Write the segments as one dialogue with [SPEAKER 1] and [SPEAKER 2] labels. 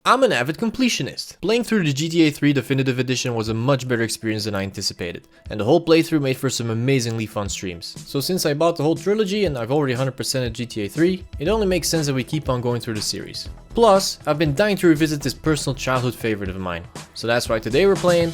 [SPEAKER 1] I'm an avid completionist. Playing through the GTA 3 Definitive Edition was a much better experience than I anticipated, and the whole playthrough made for some amazingly fun streams. So since I bought the whole trilogy and I've already 100%ed GTA 3, it only makes sense that we keep on going through the series. Plus, I've been dying to revisit this personal childhood favorite of mine. So that's why today we're playing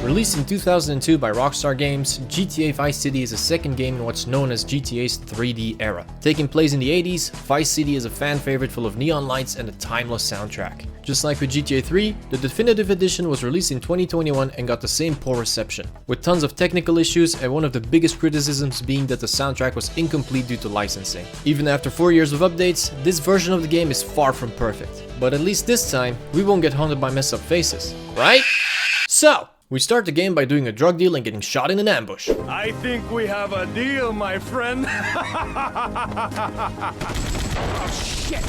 [SPEAKER 1] Released in 2002 by Rockstar Games, GTA Vice City is a second game in what's known as GTA's 3D era. Taking place in the 80s, Vice City is a fan favorite full of neon lights and a timeless soundtrack. Just like with GTA 3, the Definitive Edition was released in 2021 and got the same poor reception, with tons of technical issues and one of the biggest criticisms being that the soundtrack was incomplete due to licensing. Even after 4 years of updates, this version of the game is far from perfect. But at least this time, we won't get haunted by messed up faces, right? So, we start the game by doing a drug deal and getting shot in an ambush.
[SPEAKER 2] I think we have a deal, my friend. Oh, shit.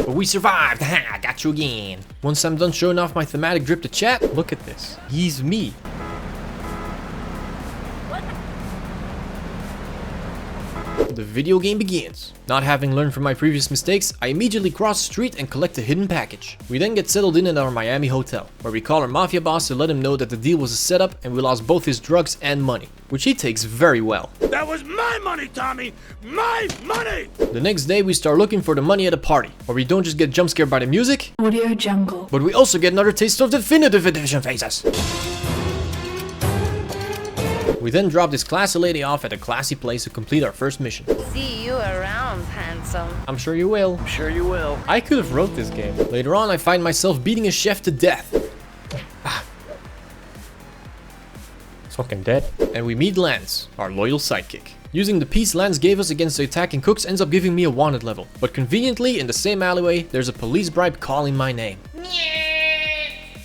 [SPEAKER 1] But we survived! Haha, got you again. Once I'm done showing off my thematic drip to chat, look at this. He's me. The video game begins. Not having learned from my previous mistakes, I immediately cross the street and collect a hidden package. We then get settled in at our Miami hotel, where we call our mafia boss to let him know that the deal was a setup and we lost both his drugs and money, which he takes very well.
[SPEAKER 2] That was my money, Tommy! My money!
[SPEAKER 1] The next day we start looking for the money at a party, where we don't just get jump scared by the music,
[SPEAKER 3] Audio Jungle,
[SPEAKER 1] but we also get another taste of Definitive Edition faces. We then drop this classy lady off at a classy place to complete our first mission.
[SPEAKER 4] See you around, handsome.
[SPEAKER 1] I'm sure you will.
[SPEAKER 2] I'm sure you will.
[SPEAKER 1] I could have wrote this game. Later on, I find myself beating a chef to death. It's fucking dead. And we meet Lance, our loyal sidekick. Using the piece Lance gave us against the attacking cooks ends up giving me a wanted level. But conveniently, in the same alleyway, there's a police bribe calling my name.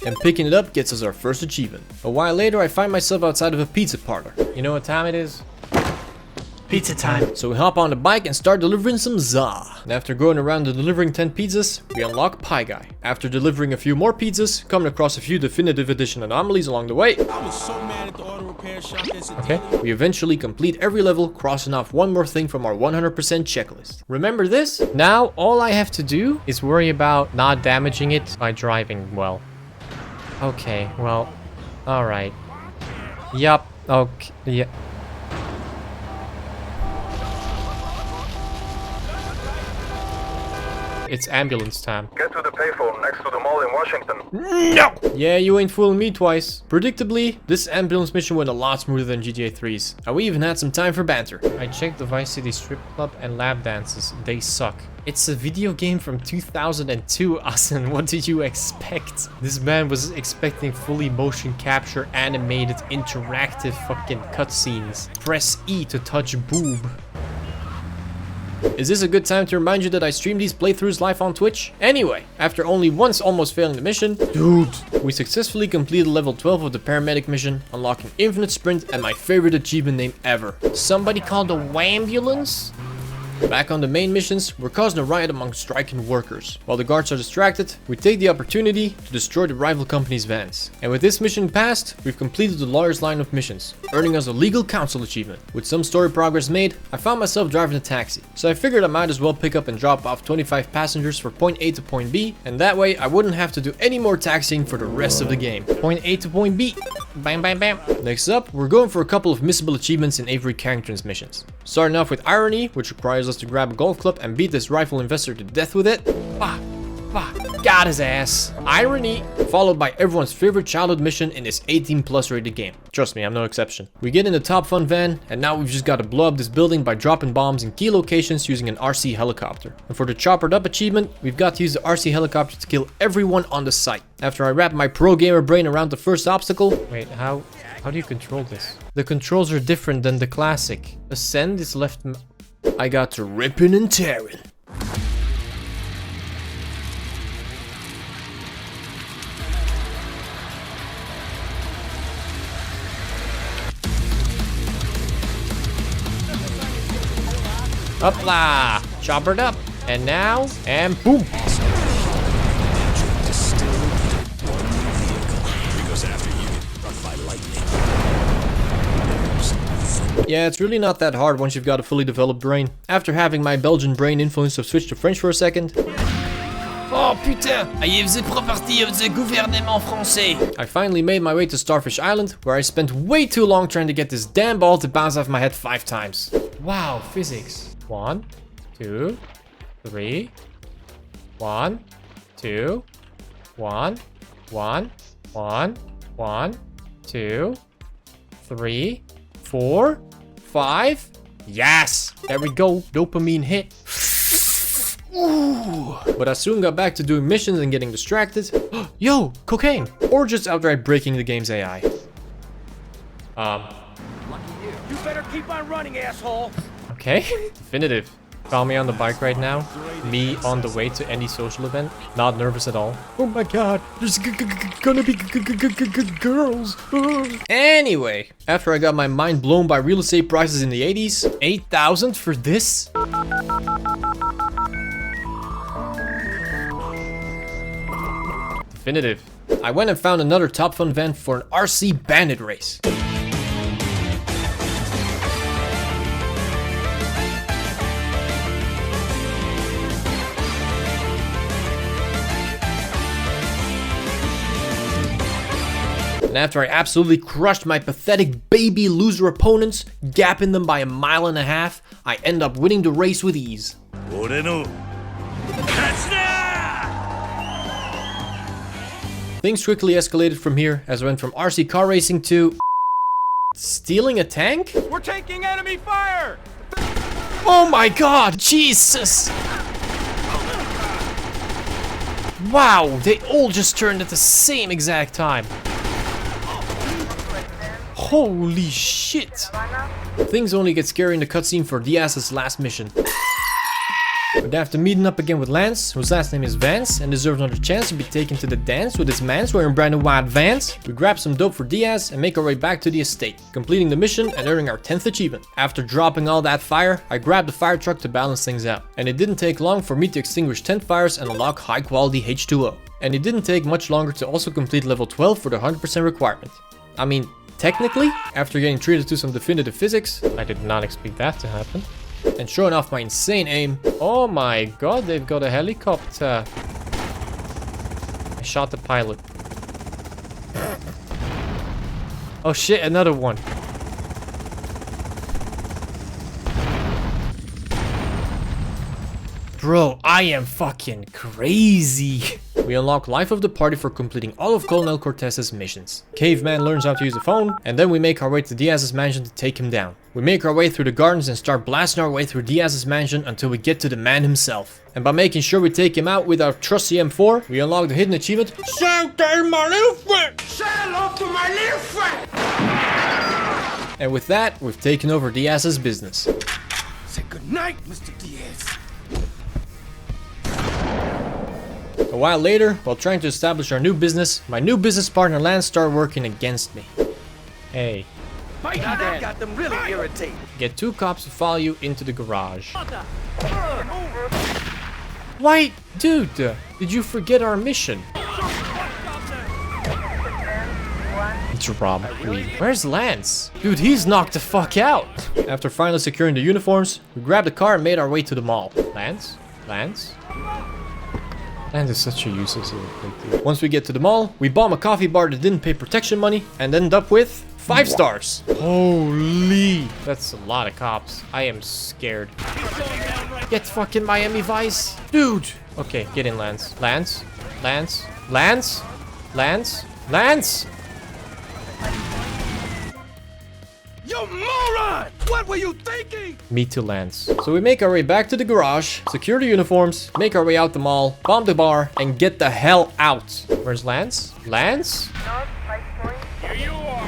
[SPEAKER 1] And picking it up gets us our first achievement. A while later, I find myself outside of a pizza parlor. You know what time it is? Pizza time. So we hop on the bike and start delivering some za. And after going around and delivering 10 pizzas, we unlock Pie Guy. After delivering a few more pizzas, coming across a few Definitive Edition anomalies along the way.
[SPEAKER 2] I was so mad at the auto repair shop yesterday.
[SPEAKER 1] Okay. We eventually complete every level, crossing off one more thing from our 100% checklist. Remember this? Now, all I have to do is worry about not damaging it by driving well. Okay, well, alright. Yup, okay, yeah. It's ambulance time.
[SPEAKER 5] Get to the payphone next to the mall in Washington.
[SPEAKER 1] No! Yeah, you ain't fooling me twice. Predictably, this ambulance mission went a lot smoother than GTA 3's, and we even had some time for banter. I checked the Vice City strip club and lap dances. They suck. It's a video game from 2002, Asen. What did you expect? This man was expecting fully motion capture, animated, interactive fucking cutscenes. Press E to touch boob. Is this a good time to remind you that I stream these playthroughs live on Twitch? Anyway, after only once almost failing the mission, we successfully completed level 12 of the paramedic mission, unlocking infinite sprint and my favorite achievement name ever. Somebody called a wambulance? Back on the main missions, we're causing a riot among striking workers. While the guards are distracted, we take the opportunity to destroy the rival company's vans. And with this mission passed, we've completed the lawyer's line of missions, earning us a legal counsel achievement. With some story progress made, I found myself driving a taxi. So I figured I might as well pick up and drop off 25 passengers for point A to point B, and that way I wouldn't have to do any more taxiing for the rest of the game. Point A to point B. Bam, bam, bam. Next up, we're going for a couple of missable achievements in Avery Carrington's missions. Starting off with Irony, which requires us to grab a golf club and beat this rifle investor to death with it. Bah, bah, got his ass. Irony, followed by everyone's favorite childhood mission in this 18+ rated game. Trust me, I'm no exception. We get in the Top Fun van, and now we've just got to blow up this building by dropping bombs in key locations using an RC helicopter. And for the choppered up achievement, we've got to use the RC helicopter to kill everyone on the site. After I wrap my pro gamer brain around the first obstacle. Wait, how do you control this? The controls are different than the classic. Ascend is left. I got to ripping and tearing. Up-la! Choppered up. And now, and boom! Yeah, it's really not that hard once you've got a fully developed brain. After having my Belgian brain influence to switch to French for a second.
[SPEAKER 3] Oh putain, I have the property of the gouvernement français.
[SPEAKER 1] I finally made my way to Starfish Island, where I spent way too long trying to get this damn ball to bounce off my head 5 times. Wow, physics. 1, 2, 3. 1, 2, 1, 1, 1, 1, 2, 3, 4, 5. Yes! There we go. Dopamine hit. Ooh. But I soon got back to doing missions and getting distracted. Yo, cocaine! Or just outright breaking the game's AI.
[SPEAKER 2] You better keep on running, asshole.
[SPEAKER 1] Okay, definitive. Found me on the bike right now. Me on the way to any social event. Not nervous at all. Oh my god, there's gonna be girls. Anyway, after I got my mind blown by real estate prices in the 80s, 8,000 for this? Definitive. I went and found another Top Fun van for an RC bandit race. And after I absolutely crushed my pathetic baby loser opponents, gapping them by 1.5 miles, I end up winning the race with ease. Things quickly escalated from here as I went from RC car racing to stealing a tank?
[SPEAKER 2] We're taking enemy fire!
[SPEAKER 1] Oh my god, Jesus! Wow, they all just turned at the same exact time. Holy shit! Things only get scary in the cutscene for Diaz's last mission. But after meeting up again with Lance, whose last name is Vance, and deserves another chance to be taken to the dance with his mans wearing brand new white Vans, we grab some dope for Diaz and make our way back to the estate, completing the mission and earning our 10th achievement. After dropping all that fire, I grabbed the fire truck to balance things out. And it didn't take long for me to extinguish 10 fires and unlock high quality H2O. And it didn't take much longer to also complete level 12 for the 100% requirement. I mean, technically, after getting treated to some definitive physics, I did not expect that to happen, and showing off my insane aim. Oh my god, they've got a helicopter. I shot the pilot. Oh shit, another one. Bro, I am fucking crazy. We unlock Life of the Party for completing all of Colonel Cortez's missions. Caveman learns how to use the phone, and then we make our way to Diaz's mansion to take him down. We make our way through the gardens and start blasting our way through Diaz's mansion until we get to the man himself. And by making sure we take him out with our trusty M4, we unlock the hidden achievement.
[SPEAKER 2] Say my little friend! Say hello to my little friend!
[SPEAKER 1] And with that, we've taken over Diaz's business.
[SPEAKER 2] Say goodnight, Mr. Diaz.
[SPEAKER 1] A while later, while trying to establish our new business, my new business partner Lance started working against me. Hey.
[SPEAKER 2] Now that got them really irritated.
[SPEAKER 1] Get 2 cops to follow you into the garage. Wait, dude, did you forget our mission? It's Rob. Where's Lance? Dude, he's knocked the fuck out. After finally securing the uniforms, we grabbed the car and made our way to the mall. Lance? Lance? Lance is such a useless little pig. Once we get to the mall, we bomb a coffee bar that didn't pay protection money and end up with 5 stars. Holy, that's a lot of cops. I am scared. Get fucking Miami Vice. Dude. Okay, get in, Lance. Lance? Lance? Lance? Lance? Lance?
[SPEAKER 2] You moron! What were you thinking?
[SPEAKER 1] Me too, Lance. So we make our way back to the garage, secure the uniforms, make our way out the mall, bomb the bar, and get the hell out. Where's Lance? Lance?
[SPEAKER 2] Here you are.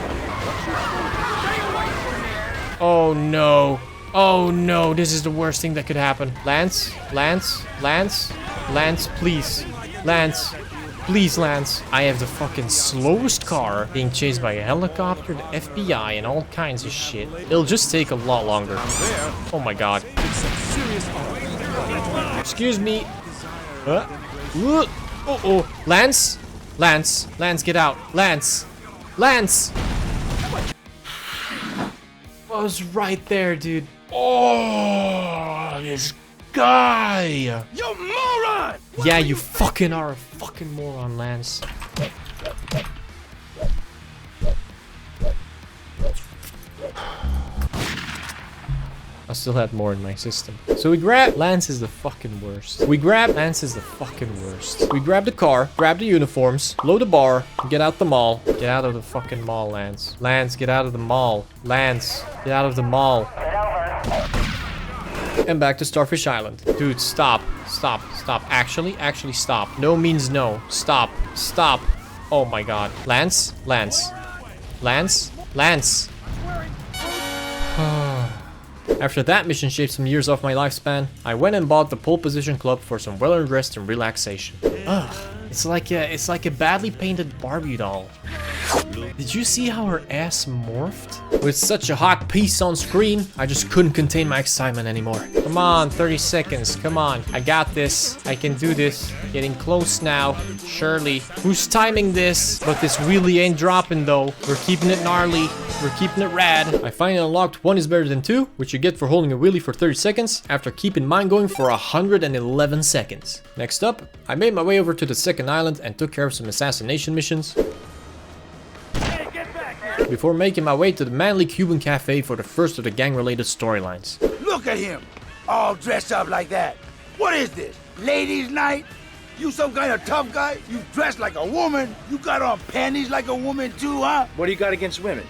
[SPEAKER 1] Oh no. Oh no, this is the worst thing that could happen. Lance? Lance? Lance? Lance, please. Lance. Please, Lance. I have the fucking slowest car, being chased by a helicopter, the FBI, and all kinds of shit. It'll just take a lot longer. Oh my god. Excuse me. Uh-oh. Lance? Lance. Lance, get out. Lance. Lance! was right there, dude.
[SPEAKER 2] Oh, this guy! You moron!
[SPEAKER 1] Yeah, you fucking are a fucking moron, Lance. I still had more in my system. So we grab... Lance is the fucking worst. Lance is the fucking worst. We grab the car, grab the uniforms, load the bar, get out the mall. Get out of the fucking mall, Lance. Lance, get out of the mall. Lance, get out of the mall. And back to Starfish Island. Dude, stop. Stop. Stop. Actually stop. No means no. Stop. Stop. Oh my god. Lance? Lance. Lance? Lance. After that mission shaved some years off my lifespan, I went and bought the pole position club for some well-earned rest and relaxation. Ugh. It's like a badly painted Barbie doll. Did you see how her ass morphed? With such a hot piece on screen, I just couldn't contain my excitement anymore. Come on, 30 seconds, come on. I got this, I can do this. Getting close now, surely. Who's timing this? But this really ain't dropping though. We're keeping it gnarly, we're keeping it rad. I finally unlocked 1 is better than 2, which you get for holding a wheelie for 30 seconds, after keeping mine going for 111 seconds. Next up, I made my way over to the second island and took care of some assassination missions, before making my way to the manly Cuban cafe for the first of the gang-related storylines.
[SPEAKER 2] Look at him, all dressed up like that. What is this, ladies' night? You some kind of tough guy? You dressed like a woman? You got on panties like a woman too, huh?
[SPEAKER 6] What do you got against women?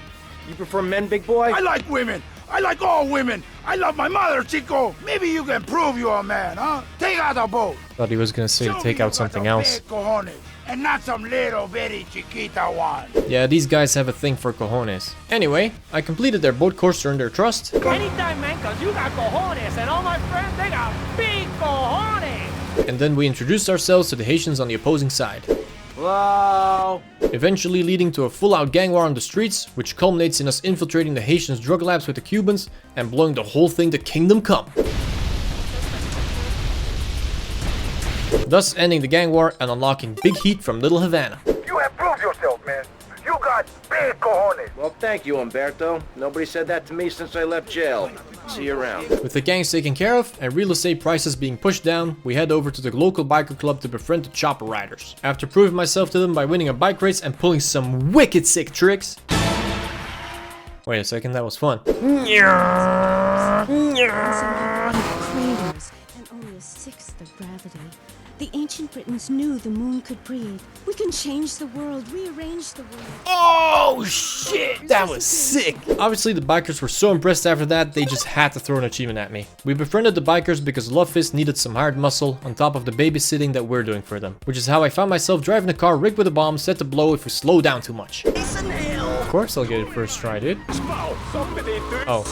[SPEAKER 6] You prefer men, big boy?
[SPEAKER 2] I like women. I like all women. I love my mother, Chico. Maybe you can prove you're a man, huh? Take out the boat.
[SPEAKER 1] Thought he was gonna say to take out something else.
[SPEAKER 2] And not some little bitty chiquita one.
[SPEAKER 1] Yeah, these guys have a thing for cojones. Anyway, I completed their boat course to earn their trust.
[SPEAKER 7] Anytime, man, cause you got cojones, and all my friends, they got big cojones.
[SPEAKER 1] And then we introduced ourselves to the Haitians on the opposing side.
[SPEAKER 6] Hello?
[SPEAKER 1] Eventually leading to a full-out gang war on the streets, which culminates in us infiltrating the Haitians' drug labs with the Cubans and blowing the whole thing to kingdom come. Thus ending the gang war and unlocking big heat from Little Havana.
[SPEAKER 5] You have proved yourself, man. You got big cojones.
[SPEAKER 6] Well, thank you, Umberto. Nobody said that to me since I left jail. See you around.
[SPEAKER 1] With the gangs taken care of and real estate prices being pushed down, we head over to the local biker club to befriend the chopper riders. After proving myself to them by winning a bike race and pulling some wicked sick tricks. Wait a second, that was fun.
[SPEAKER 8] Craters and only a sixth of gravity. The ancient Britons knew the moon could breathe. We can change the world, rearrange the world.
[SPEAKER 1] Oh shit, that was sick. Obviously the bikers were so impressed after that, they just had to throw an achievement at me. We befriended the bikers because Love Fist needed some hard muscle on top of the babysitting that we're doing for them. Which is how I found myself driving a car rigged with a bomb set to blow if we slow down too much. Of course I'll get it first try, dude. Oh.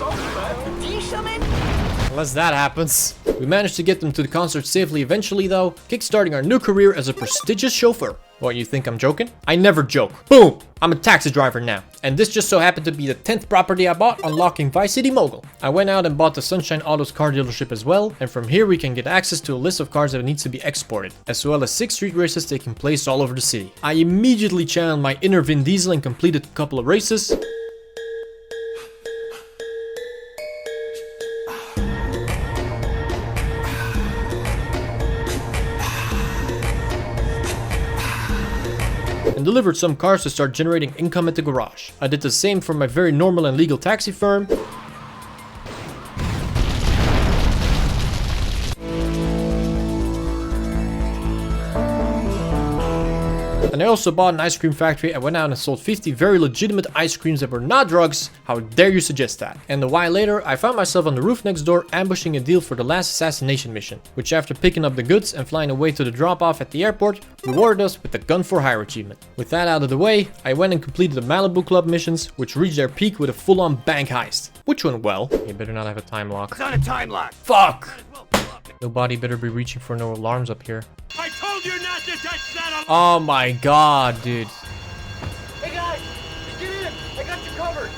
[SPEAKER 1] Unless that happens. We managed to get them to the concert safely eventually though, kickstarting our new career as a prestigious chauffeur. What, you think I'm joking? I never joke. Boom! I'm a taxi driver now. And this just so happened to be the 10th property I bought unlocking Vice City Mogul. I went out and bought the Sunshine Autos car dealership as well, and from here we can get access to a list of cars that needs to be exported, as well as 6 street races taking place all over the city. I immediately channeled my inner Vin Diesel and completed a couple of races. And delivered some cars to start generating income at the garage. I did the same for my very normal and legal taxi firm. And I also bought an ice cream factory and went out and sold 50 very legitimate ice creams that were not drugs. How dare you suggest that? And a while later, I found myself on the roof next door ambushing a deal for the last assassination mission, which after picking up the goods and flying away to the drop-off at the airport, rewarded us with the gun for hire achievement. With that out of the way, I went and completed the Malibu Club missions, which reached their peak with a full-on bank heist, which went well. You better not have a time lock.
[SPEAKER 2] It's on a time lock.
[SPEAKER 1] Fuck! Nobody better be reaching for no alarms up here.
[SPEAKER 2] I told you not to touch that.
[SPEAKER 1] Oh my god, dude.
[SPEAKER 7] Hey guys, get in. I got you covered.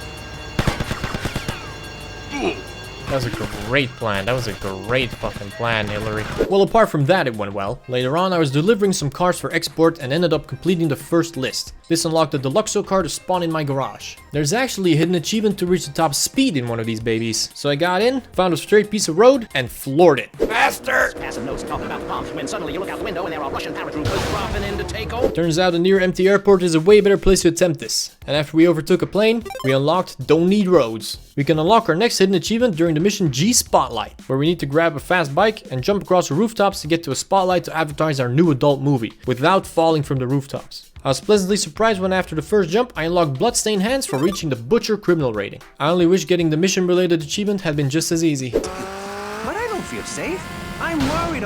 [SPEAKER 1] That was a great plan. That was a great fucking plan, Hillary. Well, apart from that, it went well. Later on, I was delivering some cars for export and ended up completing the first list. This unlocked the Deluxo car to spawn in my garage. There's actually a hidden achievement to reach the top speed in one of these babies. So I got in, found a straight piece of road, and floored it.
[SPEAKER 3] Faster!
[SPEAKER 7] Passing notes talking about the bombs when suddenly you look out the window and there are Russian paratroopers
[SPEAKER 3] Dropping in to take over.
[SPEAKER 1] Turns out a near empty airport is a way better place to attempt this. And after we overtook a plane, we unlocked Don't Need Roads. We can unlock our next hidden achievement during the mission G Spotlight, where we need to grab a fast bike and jump across the rooftops to get to a spotlight to advertise our new adult movie, without falling from the rooftops. I was pleasantly surprised when after the first jump, I unlocked Bloodstained Hands for reaching the Butcher criminal rating. I only wish getting the mission related achievement had been just as easy.
[SPEAKER 7] But I don't feel safe. I'm worried.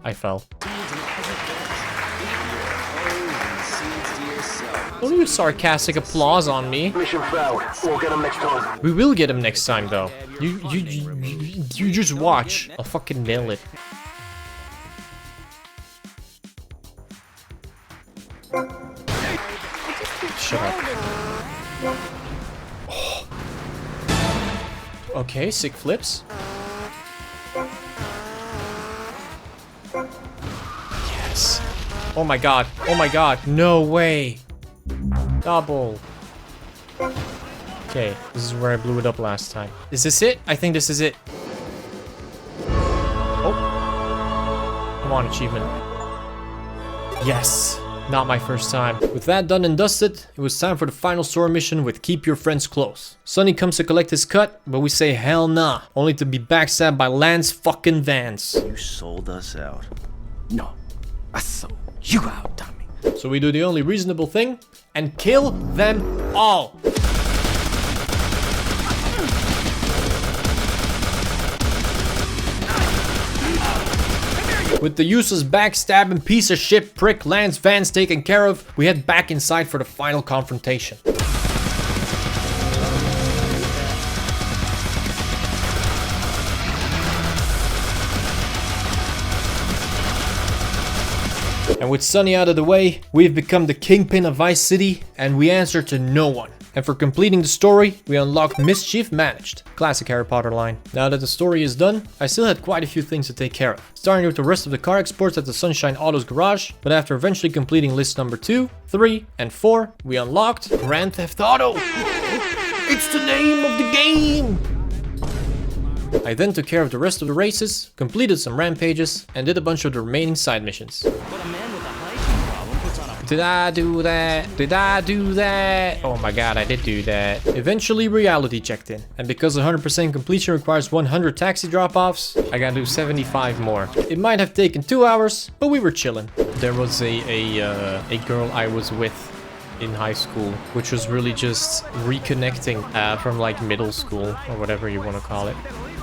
[SPEAKER 1] I fell. Don't use sarcastic applause on me.
[SPEAKER 5] Mission failed. We'll get him next time.
[SPEAKER 1] We will get him next time though. You just watch. I'll fucking nail it. Shut up. Oh. Okay, sick flips. Yes. Oh my god. Oh my god. No way. Double. Okay, this is where I blew it up last time. Is this it? I think this is it. Oh. Come on, achievement. Yes. Not my first time. With that done and dusted, it was time for the final story mission with Keep Your Friends Close. Sonny comes to collect his cut, but we say hell nah, only to be backstabbed by Lance fucking Vance.
[SPEAKER 6] You sold us out.
[SPEAKER 7] No, I sold you out, Tommy.
[SPEAKER 1] So we do the only reasonable thing and kill them all. With the useless backstabbing piece of shit prick Lance Vance taken care of, we head back inside for the final confrontation. And with Sonny out of the way, we've become the kingpin of Vice City, and we answer to no one. And for completing the story, we unlock Mischief Managed. Classic Harry Potter line. Now that the story is done, I still had quite a few things to take care of. Starting with the rest of the car exports at the Sunshine Autos garage, but after eventually completing list number 2, 3, and 4, we unlocked Grand Theft Auto. It's the name of the game! I then took care of the rest of the races, completed some rampages, and did a bunch of the remaining side missions. Did I do that? Did I do that? Oh my god, I did do that. Eventually reality checked in, and because 100% completion requires 100 taxi drop-offs, I gotta do 75 more. It might have taken 2 hours, but we were chilling. There was a girl I was with in high school, which was really just reconnecting from like middle school or whatever you want to call it.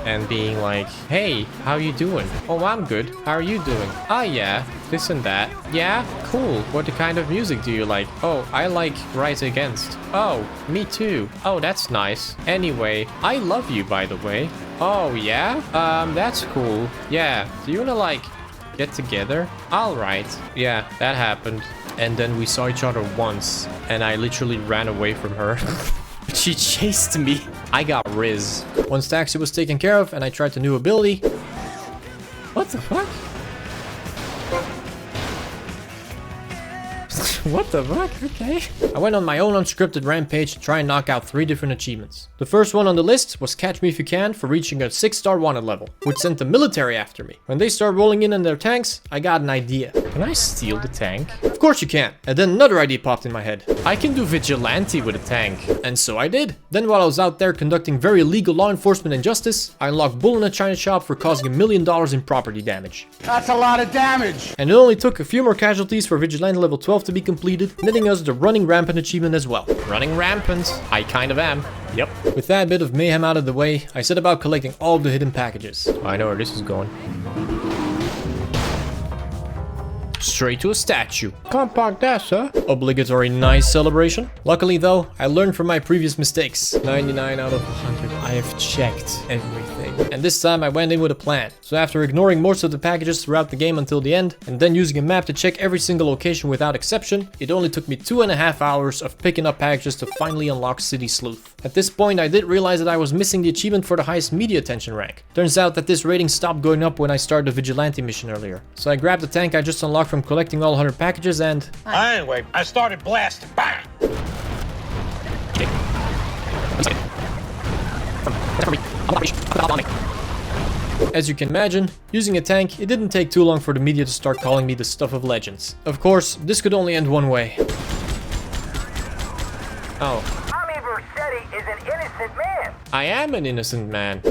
[SPEAKER 1] And being like, hey, how you doing? Oh, I'm good. How are you doing? Ah, yeah, this and that. Yeah, cool. What kind of music do you like? Oh, I like Rise Against. Oh, me too. Oh, that's nice. Anyway, I love you, by the way. Oh, yeah? That's cool. Yeah, do you wanna, like, get together? All right. Yeah, that happened. And then we saw each other once, and I literally ran away from her. She chased me. I got Riz. Once taxi was taken care of and I tried the new ability. What the fuck? What the fuck? Okay. I went on my own unscripted rampage to try and knock out 3 different achievements. The first one on the list was Catch Me If You Can for reaching a 6-star wanted level, which sent the military after me. When they started rolling in their tanks, I got an idea. Can I steal the tank? Of course you can. And then another idea popped in my head. I can do vigilante with a tank. And so I did. Then while I was out there conducting very illegal law enforcement and justice, I unlocked Bull in a China shop for causing $1 million in property damage.
[SPEAKER 2] That's a lot of damage.
[SPEAKER 1] And it only took a few more casualties for vigilante level 12 to be completed, netting us the Running Rampant achievement as well. Running Rampant, I kind of am. Yep. With that bit of mayhem out of the way, I set about collecting all of the hidden packages. I know where this is going. Straight to a statue. Can't park there, sir. Obligatory nice celebration. Luckily though, I learned from my previous mistakes. 99 out of 100. I have checked everything. And this time I went in with a plan. So after ignoring most of the packages throughout the game until the end, and then using a map to check every single location without exception, it only took me 2.5 hours of picking up packages to finally unlock City Sleuth. At this point I did realize that I was missing the achievement for the highest media attention rank. Turns out that this rating stopped going up when I started the vigilante mission earlier. So I grabbed the tank I just unlocked from collecting all 100 packages and...
[SPEAKER 2] Anyway, I started blasting. Bang!
[SPEAKER 1] As you can imagine, using a tank, it didn't take too long for the media to start calling me the stuff of legends. Of course, this could only end one way. Oh.
[SPEAKER 5] Tommy Vercetti is an innocent man.
[SPEAKER 1] I am an innocent man.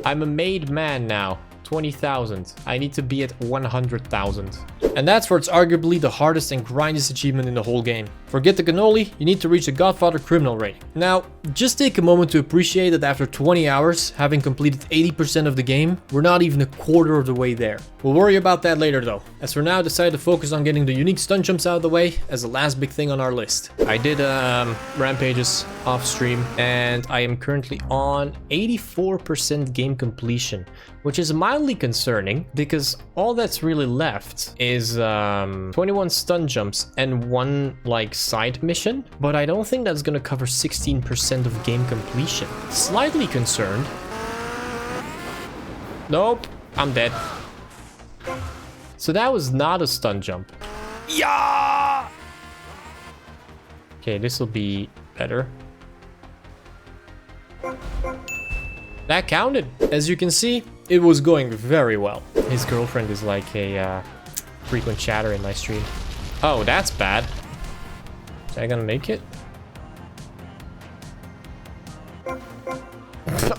[SPEAKER 1] I'm a made man now. 20,000. I need to be at 100,000. And that's where it's arguably the hardest and grindiest achievement in the whole game. Forget the cannoli, you need to reach the Godfather criminal rating. Now, just take a moment to appreciate that after 20 hours, having completed 80% of the game, we're not even a quarter of the way there. We'll worry about that later though, as for now I decided to focus on getting the unique stun jumps out of the way as the last big thing on our list. I did rampages off stream and I am currently on 84% game completion, which is mildly concerning because all that's really left is 21 stun jumps and one like side mission, but I don't think that's gonna cover 16% of game completion. Slightly concerned. Nope, I'm dead. So that was not a stun jump. Yeah. Okay, this will be better. That counted. As you can see, it was going very well. His girlfriend is like a frequent chatter in my stream. Oh, that's bad. Is I gonna make it?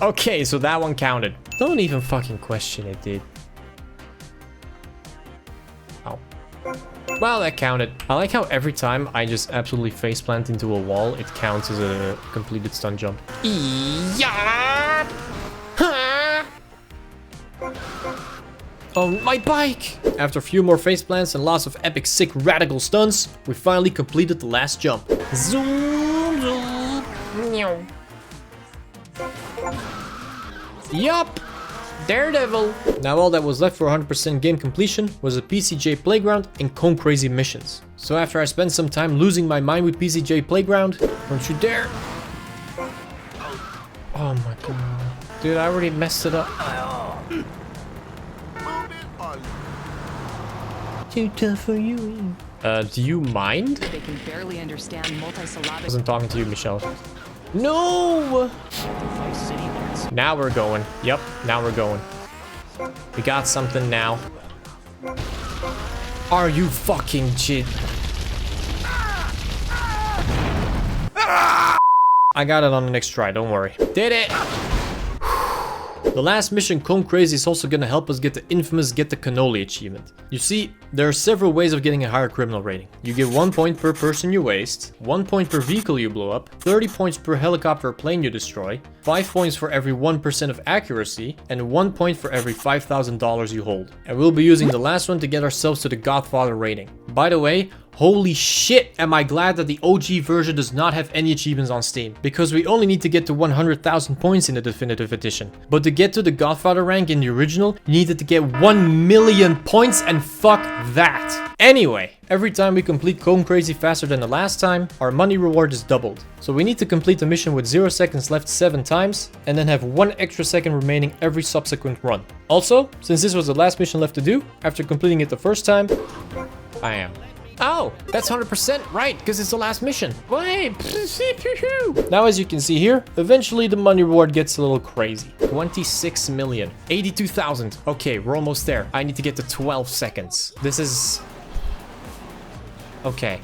[SPEAKER 1] Okay, so that one counted. Don't even fucking question it, dude. Oh. Well, that counted. I like how every time I just absolutely faceplant into a wall, it counts as a completed stun jump. Yeah! On my bike! After a few more faceplants and lots of epic, sick, radical stunts, we finally completed the last jump. Zoom, zoom. Yup! Daredevil! Now all that was left for 100% game completion was a PCJ Playground and Cone Crazy missions. So after I spent some time losing my mind with PCJ Playground, don't you dare! Oh my god. Dude, I already messed it up. Too tough for you. Do you mind?
[SPEAKER 9] They can barely understand multisyllabic.
[SPEAKER 1] I wasn't talking to you, Michelle. No! Now we're going. Yep, now we're going. We got something now. Are you fucking shit? I got it on the next try, don't worry. Did it! The last mission, Cone Crazy, is also gonna help us get the infamous Get the Cannoli achievement. You see, there are several ways of getting a higher criminal rating. You get 1 point per person you waste, 1 point per vehicle you blow up, 30 points per helicopter or plane you destroy, 5 points for every 1% of accuracy, and 1 point for every $5,000 you hold. And we'll be using the last one to get ourselves to the Godfather rating. By the way, holy shit, am I glad that the OG version does not have any achievements on Steam, because we only need to get to 100,000 points in the definitive edition. But to get to the Godfather rank in the original, you needed to get 1 million points, and fuck that. Anyway, every time we complete Cone Crazy faster than the last time, our money reward is doubled. So we need to complete the mission with 0 seconds left 7 times, and then have 1 extra second remaining every subsequent run. Also, since this was the last mission left to do, after completing it the first time, I am. Oh, that's 100% right, because it's the last mission. Wait. Now, as you can see here, eventually the money reward gets a little crazy. 26 million. 82,000. Okay, we're almost there. I need to get to 12 seconds. This is... okay.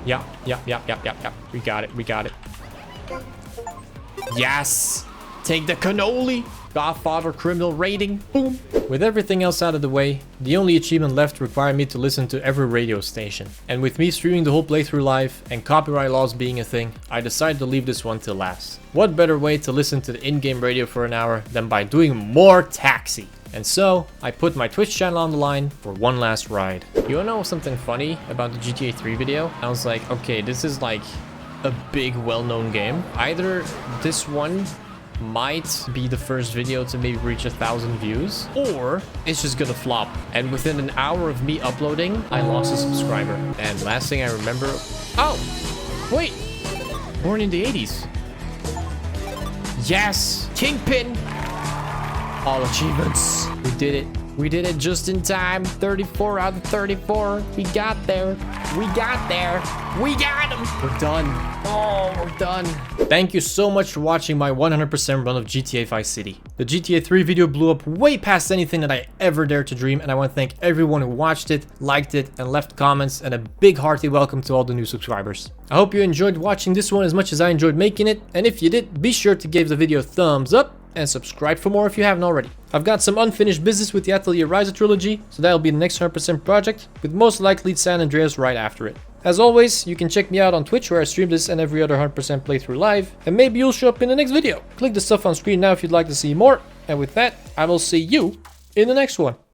[SPEAKER 1] Yeah. We got it. Yes! Take the cannoli! Godfather criminal rating. Boom! With everything else out of the way, the only achievement left required me to listen to every radio station. And with me streaming the whole playthrough live and copyright laws being a thing, I decided to leave this one till last. What better way to listen to the in-game radio for an hour than by doing more Taxi? And so, I put my Twitch channel on the line for one last ride. You wanna know something funny about the GTA 3 video? I was like, okay, this is like a big well-known game. Either this one might be the first video to maybe reach 1,000 views, or it's just gonna flop. And within an hour of me uploading, I lost a subscriber. And last thing I remember... oh! Wait! Born in the 80s. Yes!
[SPEAKER 3] Kingpin.
[SPEAKER 1] All achievements. We did it. We did it just in time. 34 out of 34. We got there. We got there. We got him. We're done. Oh, we're done. Thank you so much for watching my 100% run of GTA Vice City. The GTA 3 video blew up way past anything that I ever dared to dream, and I want to thank everyone who watched it, liked it, and left comments, and a big hearty welcome to all the new subscribers. I hope you enjoyed watching this one as much as I enjoyed making it, and if you did, be sure to give the video a thumbs up and subscribe for more if you haven't already. I've got some unfinished business with the Atelier Ryza trilogy, so that'll be the next 100% project, with most likely San Andreas right after it. As always, you can check me out on Twitch where I stream this and every other 100% playthrough live, and maybe you'll show up in the next video. Click the stuff on screen now if you'd like to see more, and with that, I will see you in the next one.